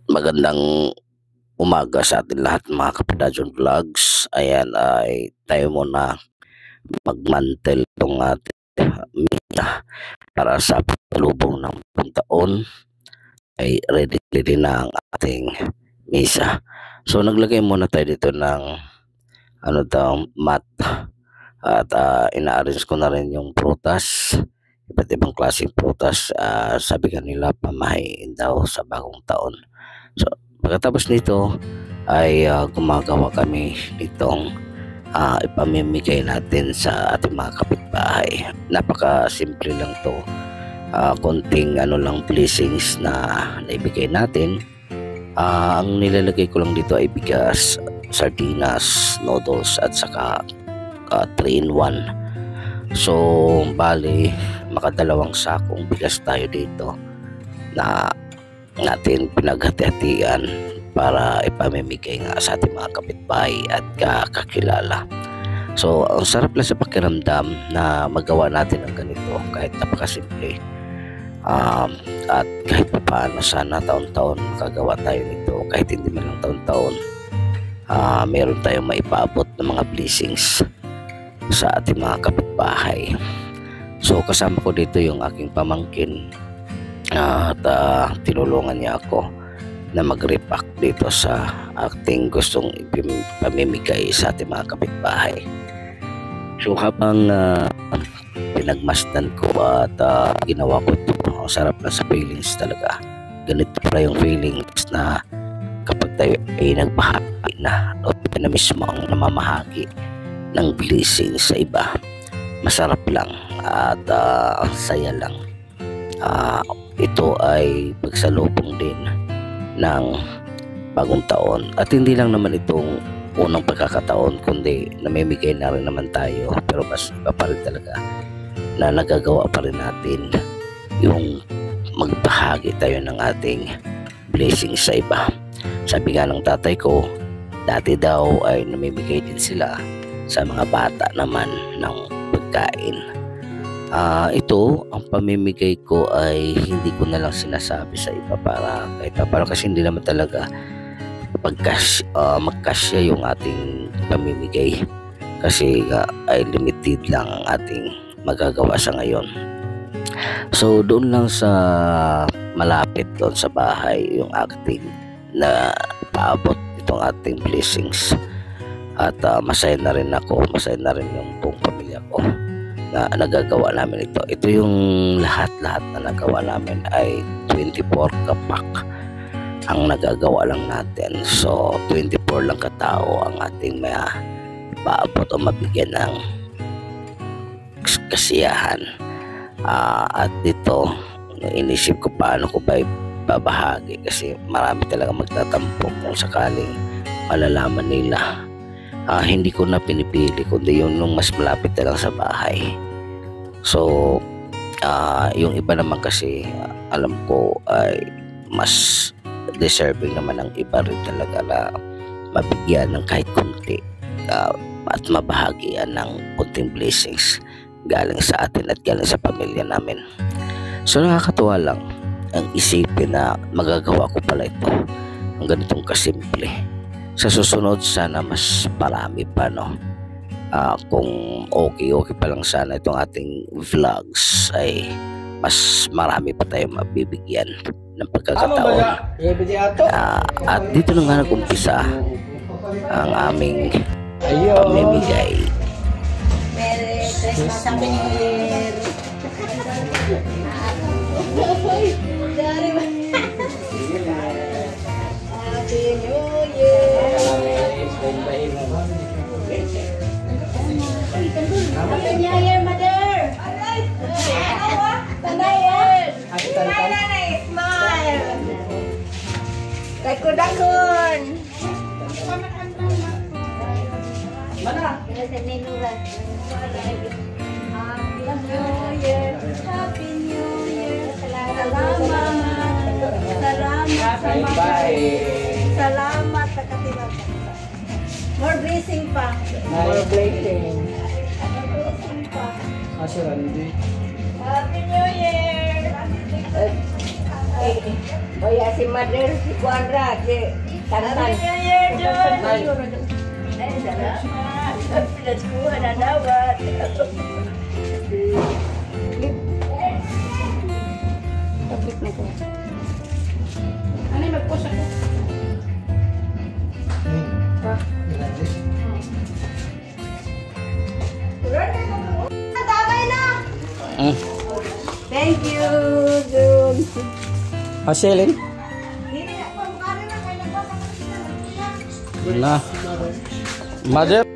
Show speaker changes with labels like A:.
A: Magandang umaga sa atin lahat mga Kapidajon Vlogs. Ayan ay tayo muna magmantel itong ating media para sa pagsalubong ng bagong taon ay ready na ang ating misa. So naglagay muna tayo dito ng mat at ina-arrange ko na rin yung prutas, iba't ibang klaseng prutas. Sabi kanila pamahain daw sa bagong taon. So pagkatapos nito ay gumagawa kami nitong ipamimigay natin sa ating mga kapitbahay. Napaka-simple lang to. Konting lang blessings na naibigay natin. Ang nilalagay ko lang dito ay bigas, sardinas, noodles at saka 3-in-1. So bali makadalawang sakong bigas tayo dito na natin pinaghati-hatian para ipamimigay nga sa ating mga kapitbahay at kakilala. So ang sarap lang sa pakiramdam na magawa natin ang ganito kahit napakasimple. At kahit pa paano sana taon-taon makagawa tayo nito, kahit hindi man lang taon-taon meron tayong maipaabot ng mga blessings sa ating mga kapitbahay. So kasama ko dito yung aking pamangkin at tinulungan niya ako na mag-repack dito sa ating gustong ipamimigay sa ating mga kapitbahay. So habang pinagmasdan ko at ginawa ko ito, ang sarap na sa feelings talaga. Ganito pala yung feelings na kapag tayo ay nagbahagi na o na mismo ang namamahagi ng blessing sa iba. Masarap lang at saya lang. Ito ay pagsalubong din ng bagong taon at hindi lang naman itong unang pagkakataon kundi namimigay na rin naman tayo, pero mas iba pa rin talaga na nagagawa pa rin natin yung magbahagi tayo ng ating blessings sa iba. Sabi nga ng tatay ko, dati daw ay namimigay din sila sa mga bata naman ng pagkain. Ito, ang pamimigay ko ay hindi ko na lang sinasabi sa iba para kahit para kasi hindi naman talaga magkasya yung ating pamimigay kasi ay limited lang ang ating magagawa sa ngayon. So doon lang sa malapit doon sa bahay yung ating na paabot itong ating blessings at masaya na rin ako, masaya na rin yung buong pamilya ko na nagagawa namin ito. Ito yung lahat-lahat na nagawa namin ay 24 kapak ang nagagawa lang natin. So 24 lang katao ang ating may paabot o mabigyan ng kasiyahan. At dito inisip ko paano ko ba babahagi kasi marami talaga magtatampok kung sakaling malalaman nila. Hindi ko na pinipili kundi yung mas malapit na lang sa bahay. So yung iba naman kasi alam ko ay mas deserving naman ng iba rin talaga na mabigyan ng kahit konti at mabahagian ng konting blessings galing sa atin at galing sa pamilya namin. So nakakatuwa lang ang isipin na magagawa ko pala ito ang ganitong kasimple. Sa susunod sana mas marami pa, no? Kung okay pa lang sana itong ating vlogs ay mas marami pa tayong mabibigyan ng pagkakataon. At dito na nga nag-umpisa ang aming pamimigay.
B: Merry Christmas, Happy New Year! Happy New Year! Happy New Year, Mother! Tandayan! Smile! Dakon-dakon! Mana? Happy New Year! Happy New Year! Salamat sa katilag. More blessing pa.
C: More blessing.
B: More blessing pa.
C: Asya Randy.
B: Happy New Year! O ya si Mother, si Kuandra, si Tantan.
D: Tablet na ko. Ano yung mag-push ako?
B: Thank you, Jun.
A: Hasilin? Na. Mother?